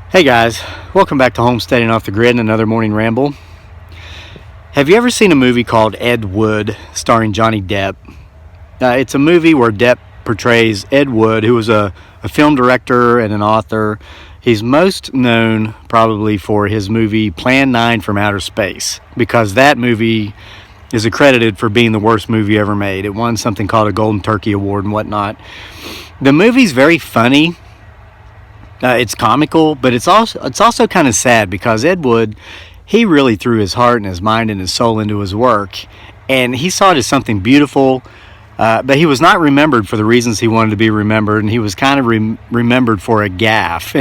Hey guys, welcome back to Homesteading Off the Grid and another morning ramble. Have you ever seen a movie called Ed Wood starring Johnny Depp? It's a movie where Depp portrays Ed Wood, who was a film director and an author. He's most known probably for his movie Plan 9 from Outer Space, because that movie is accredited for being the worst movie ever made. It won something called a Golden Turkey Award and whatnot. The movie's very funny. It's comical, but it's also kind of sad, because Ed Wood, he really threw his heart and his mind and his soul into his work, and he saw it as something beautiful, but he was not remembered for the reasons he wanted to be remembered, and he was kind of remembered for a gaffe.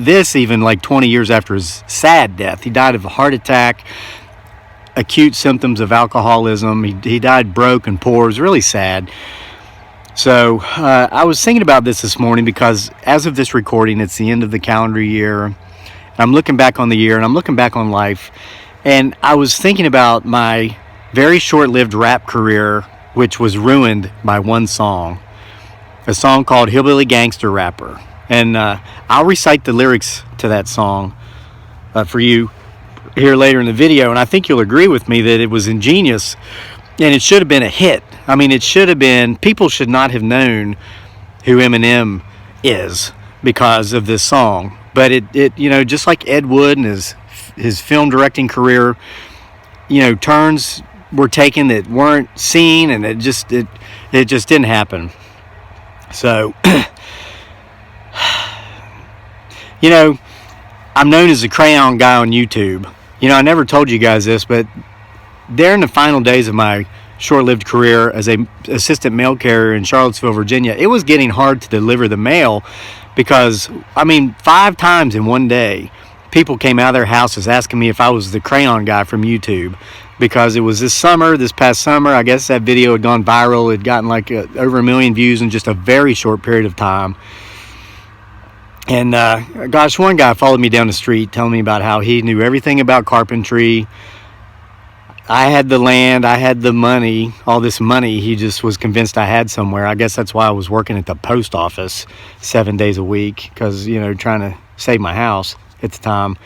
This even like 20 years after his sad death. He died of a heart attack, acute symptoms of alcoholism. He died broke and poor. It was really sad. So I was thinking about this morning, because as of this recording, it's the end of the calendar year. I'm looking back on the year, and I'm looking back on life. And I was thinking about my very short-lived rap career, which was ruined by one song. A song called Hillbilly Gangster Rapper. And I'll recite the lyrics to that song for you here later in the video. And I think you'll agree with me that it was ingenious, and it should have been a hit. I mean, it should have been, people should not have known who Eminem is because of this song. But it just like Ed Wood and his film directing career, turns were taken that weren't seen, and it just didn't happen. So, I'm known as the Crayon Guy on YouTube. I never told you guys this, but during the final days of my short-lived career as a assistant mail carrier in Charlottesville, Virginia, it was getting hard to deliver the mail, because 5 times in one day people came out of their houses asking me if I was the Crayon Guy from YouTube, because it was this past summer, I guess that video had gone viral. It had gotten over 1 million views in just a very short period of time. And one guy followed me down the street telling me about how he knew everything about carpentry. I had the land, I had the money, all this money he just was convinced I had somewhere. I guess that's why I was working at the post office 7 days a week, because, trying to save my house at the time.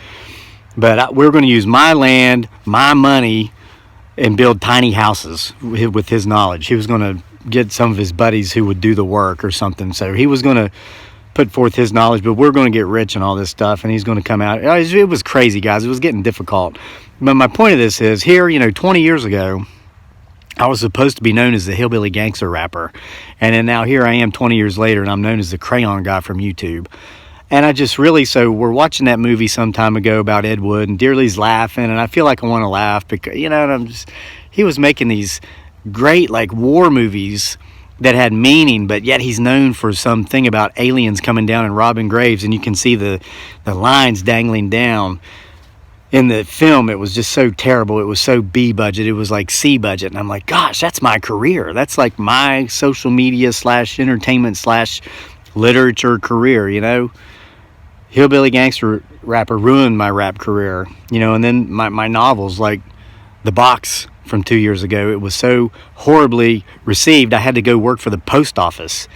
But we were going to use my land, my money, and build tiny houses with his knowledge. He was going to get some of his buddies who would do the work or something. So he was going to put forth his knowledge, but we're going to get rich and all this stuff, and he's going to come out. It was crazy, guys. It was getting difficult. But my point of this is, here, 20 years ago, I was supposed to be known as the Hillbilly Gangster Rapper. And then now here I am 20 years later, and I'm known as the Crayon Guy from YouTube. And so we're watching that movie some time ago about Ed Wood, and Dearly's laughing, and I feel like I want to laugh, because, he was making these great, war movies that had meaning, but yet he's known for something about aliens coming down and robbing graves, and you can see the lines dangling down. In the film, it was just so terrible. It was so B budget. It was like C budget. And I'm like, gosh, that's my career. That's like my social media / entertainment / literature career, Hillbilly Gangster Rapper ruined my rap career, and then my novels, like The Box from 2 years ago, it was so horribly received, I had to go work for the post office.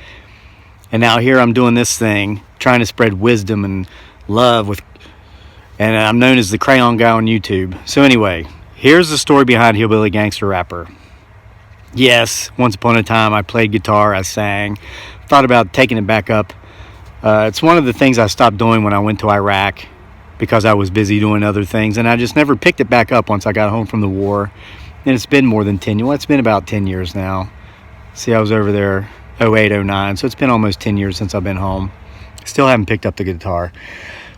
And now here I'm doing this thing, trying to spread wisdom and love and I'm known as the Crayon Guy on YouTube. So anyway, here's the story behind Hillbilly Gangster Rapper. Yes, once upon a time I played guitar, I sang, thought about taking it back up. It's one of the things I stopped doing when I went to Iraq, because I was busy doing other things, and I just never picked it back up once I got home from the war. And it's been more than 10 years. Well, it's been about 10 years now. See, I was over there 08, 09, so it's been almost 10 years since I've been home. Still haven't picked up the guitar.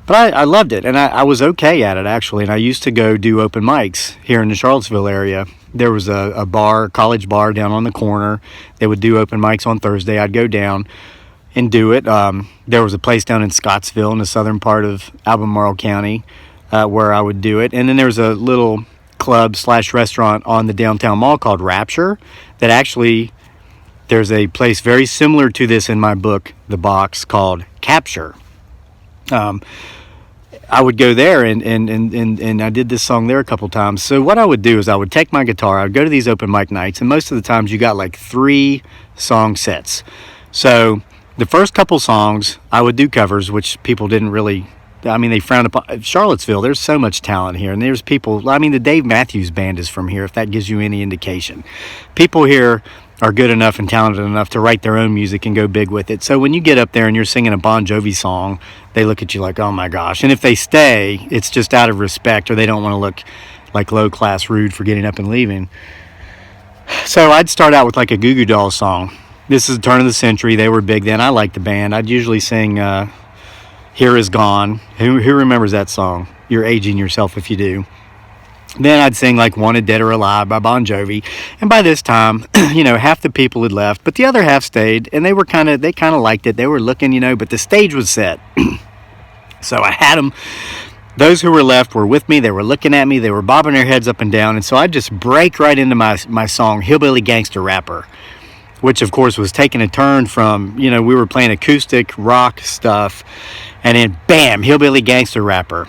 But I loved it, and I was okay at it, actually. And I used to go do open mics here in the Charlottesville area. There was a bar, college bar down on the corner. They would do open mics on Thursday. I'd go down and do it. There was a place down in Scottsville in the southern part of Albemarle County where I would do it. And then there was a little club / restaurant on the downtown mall called Rapture that actually, there's a place very similar to this in my book, The Box, called Capture. I would go there and I did this song there a couple times. So what I would do is I would take my guitar, I would go to these open mic nights, and most of the times you got like 3 song sets. So the first couple songs I would do covers, which people didn't really I mean, they frown upon Charlottesville. There's so much talent here, and there's people. I mean, the Dave Matthews Band is from here, if that gives you any indication. People here are good enough and talented enough to write their own music and go big with it. So when you get up there and you're singing a Bon Jovi song, they look at you like, oh my gosh. And if they stay, it's just out of respect, or they don't want to look like low class, rude for getting up and leaving. So I'd start out with like a Goo Goo Dolls song. This is the turn of the century. They were big then. I liked the band. I'd usually sing Here Is Gone. Who remembers that song? You're aging yourself if you do. Then I'd sing like Wanted Dead or Alive by Bon Jovi. And by this time, half the people had left, but the other half stayed, and they kind of liked it. They were looking, but the stage was set. So I had them. Those who were left were with me. They were looking at me. They were bobbing their heads up and down. And so I'd just break right into my song, Hillbilly Gangster Rapper, which of course was taking a turn from, we were playing acoustic rock stuff, and then bam, Hillbilly Gangster Rapper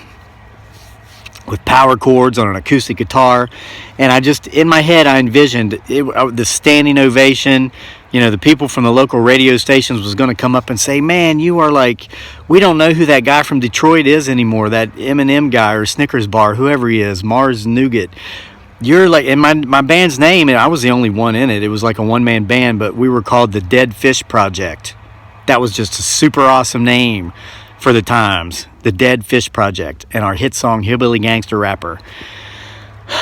with power chords on an acoustic guitar. And I just, in my head, I envisioned the standing ovation. The people from the local radio stations was going to come up and say, man, you are like, we don't know who that guy from Detroit is anymore, that M&M guy or Snickers bar, whoever he is, Mars Nougat. You're like, and my band's name, and I was the only one in it. It was like a one-man band, but we were called the Dead Fish Project. That was just a super awesome name for the times, the Dead Fish Project, and our hit song, Hillbilly Gangster Rapper.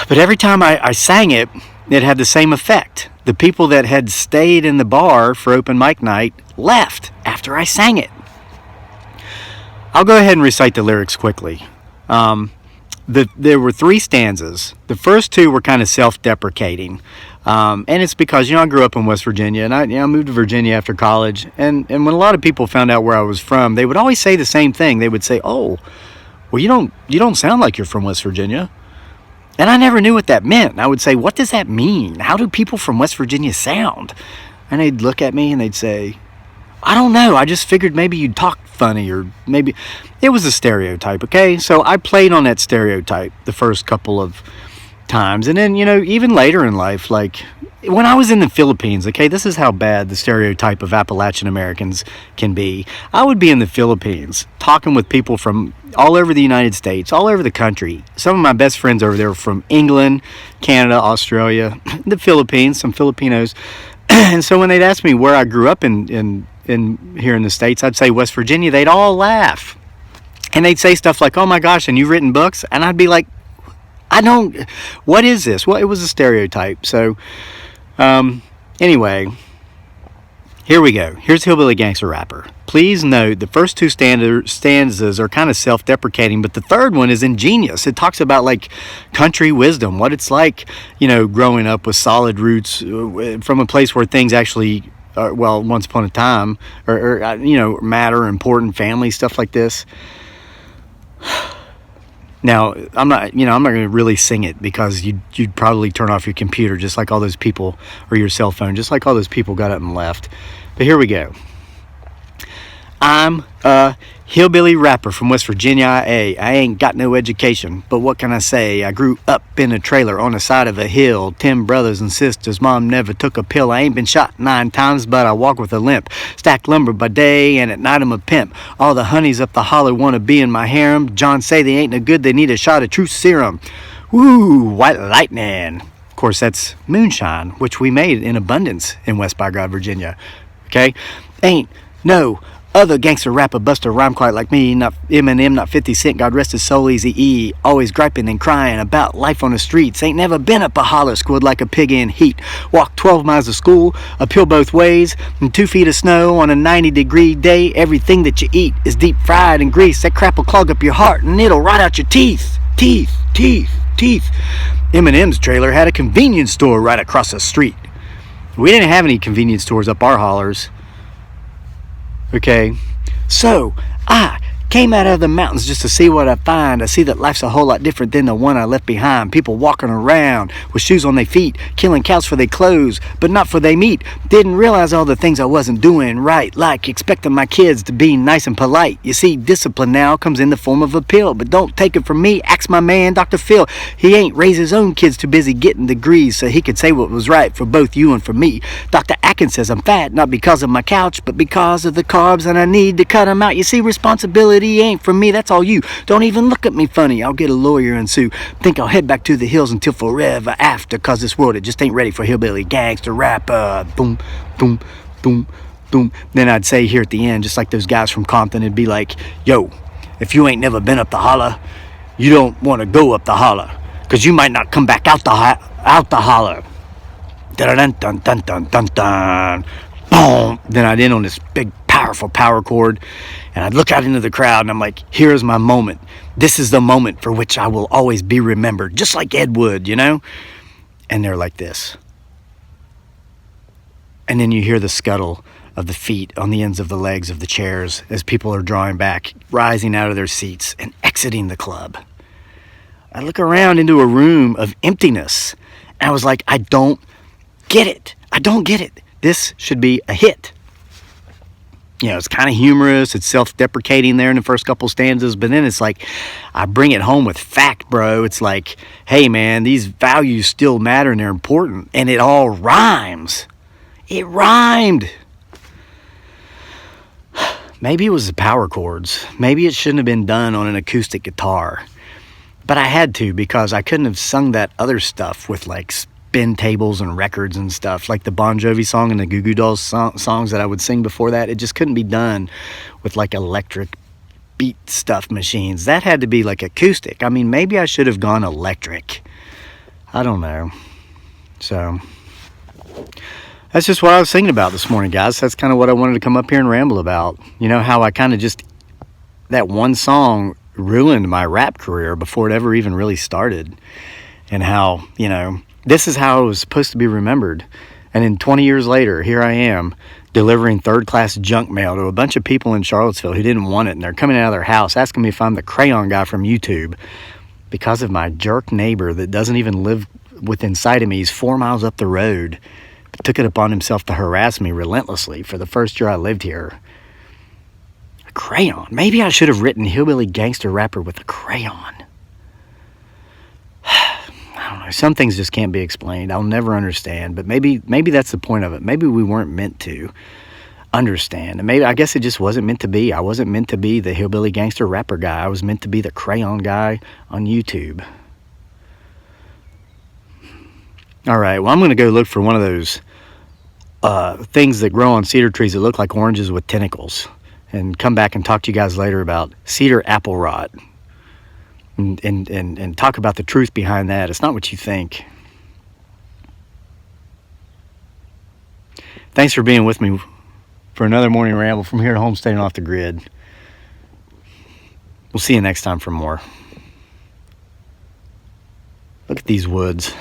But every time I sang it, it had the same effect. The people that had stayed in the bar for open mic night left after I sang it. I'll go ahead and recite the lyrics quickly. There were 3 stanzas. The first 2 were kind of self-deprecating. And it's because, I grew up in West Virginia, and I moved to Virginia after college. And when a lot of people found out where I was from, they would always say the same thing. They would say, oh, well, you don't sound like you're from West Virginia. And I never knew what that meant. I would say, what does that mean? How do people from West Virginia sound? And they'd look at me and they'd say, I don't know. I just figured maybe you'd talk funny, or maybe it was a stereotype. Okay. So I played on that stereotype the first couple of times. And then, even later in life, like when I was in the Philippines, okay, this is how bad the stereotype of Appalachian Americans can be. I would be in the Philippines talking with people from all over the United States, all over the country. Some of my best friends over there were from England, Canada, Australia, the Philippines, some Filipinos. And so when they'd ask me where I grew up in here in the States, I'd say West Virginia. They'd all laugh. And they'd say stuff like, oh my gosh, and you've written books? And I'd be like, what is this? Well, it was a stereotype. So, anyway, here we go. Here's Hillbilly Gangster Rapper. Please note the first 2 stanzas are kind of self-deprecating, but the third one is ingenious. It talks about like country wisdom, what it's like, growing up with solid roots from a place where things actually, once upon a time, or matter, important, family, stuff like this. Now, I'm not going to really sing it because you'd probably turn off your computer just like all those people, or your cell phone, just like all those people got up and left. But here we go. I'm a hillbilly rapper from West Virginia, IA. I ain't got no education, but what can I say? I grew up in a trailer on the side of a hill. 10 brothers and sisters, mom never took a pill. I ain't been shot 9 times, but I walk with a limp. Stack lumber by day, and at night I'm a pimp. All the honeys up the holler wanna be in my harem. John say they ain't no good, they need a shot of truth serum. Woo, white lightning. Of course, that's moonshine, which we made in abundance in West by God, Virginia. Okay? Ain't no other gangster rapper bust a rhyme quite like me. Not M&M, not 50 Cent, God rest his soul, Easy E. Always griping and crying about life on the streets. Ain't never been up a holler, squid like a pig in heat. Walked 12 miles to school, uphill both ways, and 2 feet of snow on a 90-degree day. Everything that you eat is deep fried in grease. That crap will clog up your heart and it'll rot out your teeth. Teeth. M&M's trailer had a convenience store right across the street. We didn't have any convenience stores up our hollers. Okay, so I came out of the mountains just to see what I find. I see that life's a whole lot different than the one I left behind. People walking around with shoes on their feet, killing cows for their clothes, but not for their meat. Didn't realize all the things I wasn't doing right, like expecting my kids to be nice and polite. You see, discipline now comes in the form of a pill, but don't take it from me. Ask my man, Dr. Phil. He ain't raised his own kids, too busy getting degrees so he could say what was right for both you and for me. Dr. Atkins says I'm fat, not because of my couch, but because of the carbs, and I need to cut them out. You see, responsibility but he ain't from me, that's all you. Don't even look at me funny, I'll get a lawyer and sue. Think I'll head back to the hills until forever after, cause this world, it just ain't ready for hillbilly gangster rap. Boom, boom, boom, boom. Then I'd say here at the end, just like those guys from Compton, it'd be like, yo, if you ain't never been up the holler, you don't want to go up the holler, cause you might not come back out the holler. Dun dun dun dun dun dun dun. Boom. Then I'd end on this big, powerful power chord, and I'd look out into the crowd, and I'm like, here's my moment. This is the moment for which I will always be remembered, just like Ed Wood, you know? And they're like this. And then you hear the scuttle of the feet on the ends of the legs of the chairs as people are drawing back, rising out of their seats, and exiting the club. I look around into a room of emptiness, and I was like, I don't get it. I don't get it. This should be a hit. You know, it's kind of humorous. It's self-deprecating there in the first couple stanzas, but then it's like, I bring it home with fact, bro. It's like, hey, man, these values still matter and they're important, and it all rhymes. It rhymed. Maybe it was the power chords. Maybe it shouldn't have been done on an acoustic guitar, but I had to, because I couldn't have sung that other stuff with like spin tables and records and stuff, like the Bon Jovi song and the Goo Goo Dolls songs that I would sing before that. It just couldn't be done with like electric beat stuff machines. That had to be like acoustic. I mean, maybe I should have gone electric. I don't know. So that's just what I was thinking about this morning, guys. That's kind of what I wanted to come up here and ramble about. You know, how I kind of just, that one song ruined my rap career before it ever even really started. And how, you know, this is how it was supposed to be remembered. And then 20 years later, here I am delivering third-class junk mail to a bunch of people in Charlottesville who didn't want it. And they're coming out of their house asking me if I'm the Crayon Guy from YouTube, because of my jerk neighbor that doesn't even live within sight of me. He's 4 miles up the road, but took it upon himself to harass me relentlessly for the first year I lived here. A crayon. Maybe I should have written Hillbilly Gangster Rapper with a crayon. I don't know. Some things just can't be explained. I'll never understand, but maybe that's the point of it. Maybe we weren't meant to understand. And maybe, I guess it just wasn't meant to be. I wasn't meant to be the Hillbilly Gangster Rapper guy. I was meant to be the Crayon Guy on YouTube. All right, well, I'm going to go look for one of those things that grow on cedar trees that look like oranges with tentacles, and come back and talk to you guys later about cedar apple rot, and talk about the truth behind that. It's not what you think. Thanks for being with me for another morning ramble from here at Homesteading Off the Grid. We'll see you next time for more. Look at these woods.